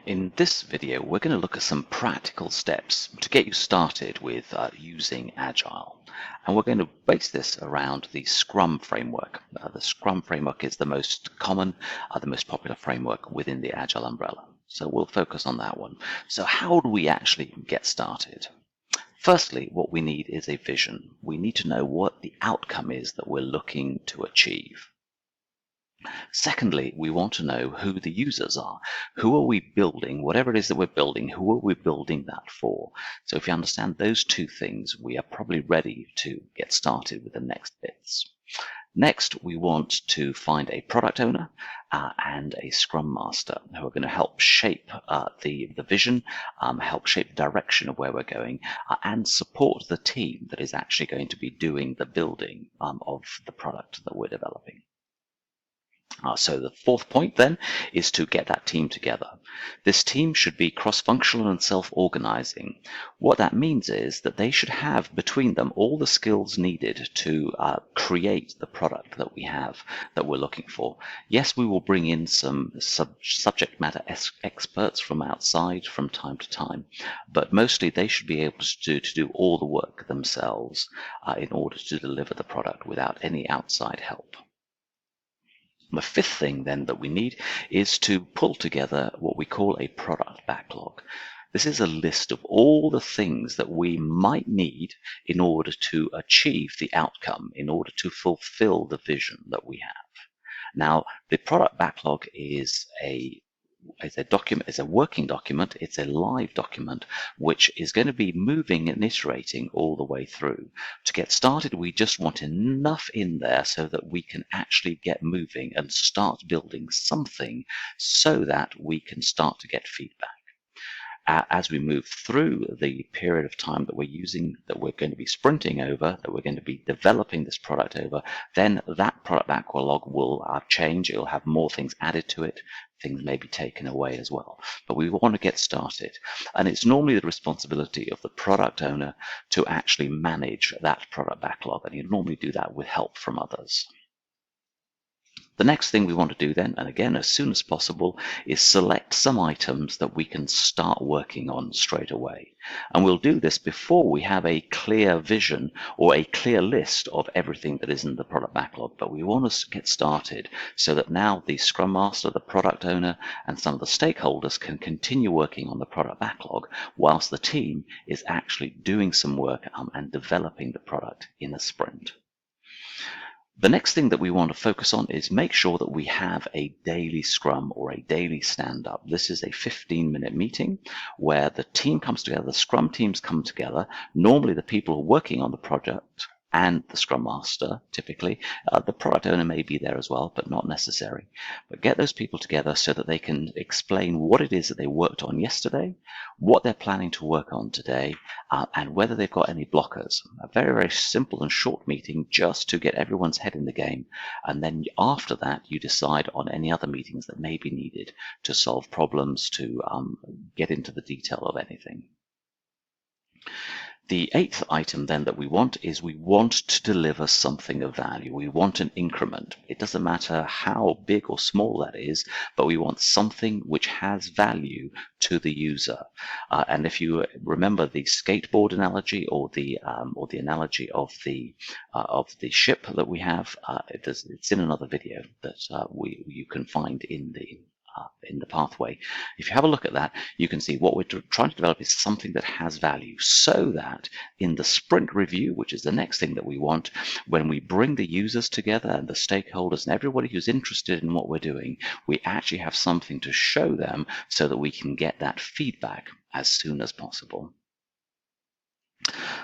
In this video, we're going to look at some practical steps to get you started with using Agile. And we're going to base this around the Scrum framework. The Scrum framework is the most common, the most popular framework within the Agile umbrella. So we'll focus on that one. So how do we actually get started? Firstly, what we need is a vision. We need to know what the outcome is that we're looking to achieve. Secondly, we want to know who the users are. Who are we building? Whatever it is that we're building, who are we building that for? So if you understand those two things, we are probably ready to get started with the next bits. Next, we want to find a product owner and a scrum master who are going to help shape the vision, help shape the direction of where we're going, and support the team that is actually going to be doing the building of the product that we're developing. So the fourth point then is to get that team together. This team should be cross-functional and self-organizing. What that means is that they should have between them all the skills needed to create the product that we have that we're looking for. Yes, we will bring in some subject matter experts from outside from time to time, but mostly they should be able to do all the work themselves in order to deliver the product without any outside help. The fifth thing then that we need is to pull together what we call a product backlog. This is a list of all the things that we might need in order to achieve the outcome, in order to fulfill the vision that we have. Now, the product backlog is a document, it's a working document, it's a live document, which is going to be moving and iterating all the way through. To get started, we just want enough in there so that we can actually get moving and start building something so that we can start to get feedback. As we move through the period of time that we're going to be sprinting over, that we're going to be developing this product over, then that product backlog will change. It'll have more things added to it. Things may be taken away as well. But we want to get started. And it's normally the responsibility of the product owner to actually manage that product backlog. And you normally do that with help from others. The next thing we want to do then, and again as soon as possible, is select some items that we can start working on straight away. And we'll do this before we have a clear vision or a clear list of everything that is in the product backlog. But we want to get started so that now the Scrum Master, the product owner, and some of the stakeholders can continue working on the product backlog whilst the team is actually doing some work and developing the product in a sprint. The next thing that we want to focus on is make sure that we have a daily scrum or a daily stand-up. This is a 15-minute meeting where the team comes together, the scrum teams come together, normally the people working on the project and the scrum master, typically. The product owner may be there as well, but not necessary. But get those people together so that they can explain what it is that they worked on yesterday, what they're planning to work on today, and whether they've got any blockers. A very, very simple and short meeting just to get everyone's head in the game. And then after that, you decide on any other meetings that may be needed to solve problems, to get into the detail of anything. The eighth item then that we want is we want to deliver something of value. We want an increment. It doesn't matter how big or small that is, but we want something which has value to the user. And if you remember the skateboard analogy or the analogy of the ship that we have, it's in another video that you can find in the pathway. If you have a look at that, you can see what we're trying to develop is something that has value so that in the sprint review, which is the next thing that we want, when we bring the users together and the stakeholders and everybody who's interested in what we're doing, we actually have something to show them so that we can get that feedback as soon as possible.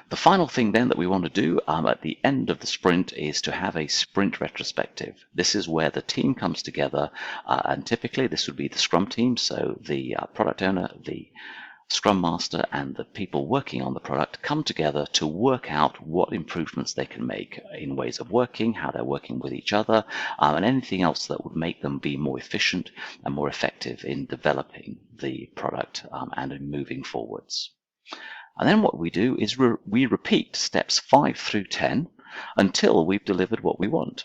The final thing then that we want to do at the end of the sprint is to have a sprint retrospective. This is where the team comes together, and typically this would be the Scrum team, so the product owner, the Scrum Master, and the people working on the product come together to work out what improvements they can make in ways of working, how they're working with each other, and anything else that would make them be more efficient and more effective in developing the product and in moving forwards. And then what we do is we repeat steps 5 through 10 until we've delivered what we want.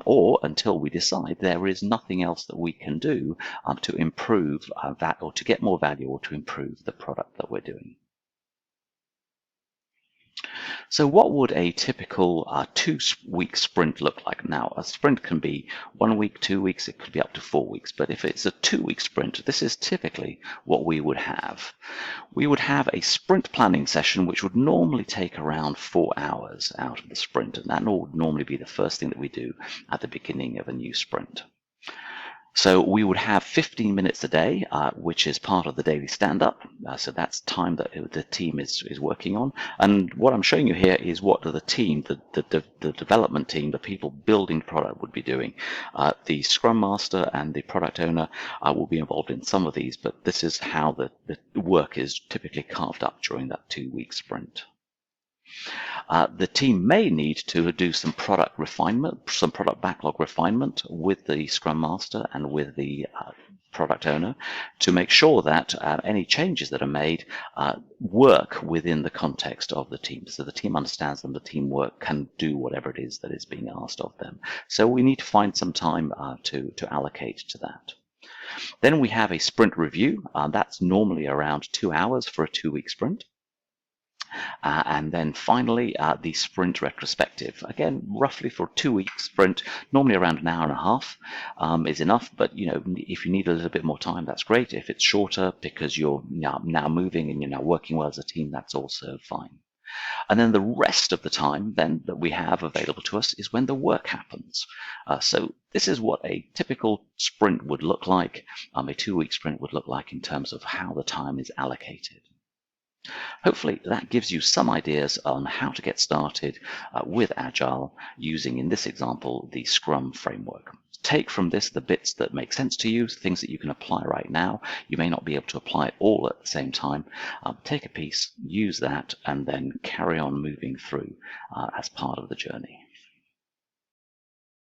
or until we decide there is nothing else that we can do to improve that, or to get more value, or to improve the product that we're doing. So what would a typical 2-week sprint look like? Now, a sprint can be 1 week, 2 weeks, it could be up to 4 weeks. But if it's a 2-week sprint, this is typically what we would have. We would have a sprint planning session, which would normally take around 4 hours out of the sprint. And that would normally be the first thing that we do at the beginning of a new sprint. So we would have 15 minutes a day, which is part of the daily stand-up. So that's time that the team is working on. And what I'm showing you here is what the team, the development team, the people building the product would be doing. The Scrum Master and the product owner will be involved in some of these, but this is how the work is typically carved up during that 2-week sprint. The team may need to do some product refinement, some product backlog refinement with the Scrum Master and with the product owner to make sure that any changes that are made work within the context of the team. So the team understands them, the teamwork can do whatever it is that is being asked of them. So we need to find some time to allocate to that. Then we have a sprint review. That's normally around 2 hours for a 2-week sprint. And then finally, the sprint retrospective. Again, roughly for a 2-week sprint, normally around an hour and a half is enough. But if you need a little bit more time, that's great. If it's shorter because you're now moving and you're now working well as a team, that's also fine. And then the rest of the time then that we have available to us is when the work happens. So this is what a typical sprint would look like, a 2-week sprint would look like in terms of how the time is allocated. Hopefully that gives you some ideas on how to get started with Agile using, in this example, the Scrum framework. Take from this the bits that make sense to you, things that you can apply right now. You may not be able to apply it all at the same time. Take a piece, use that, and then carry on moving through as part of the journey.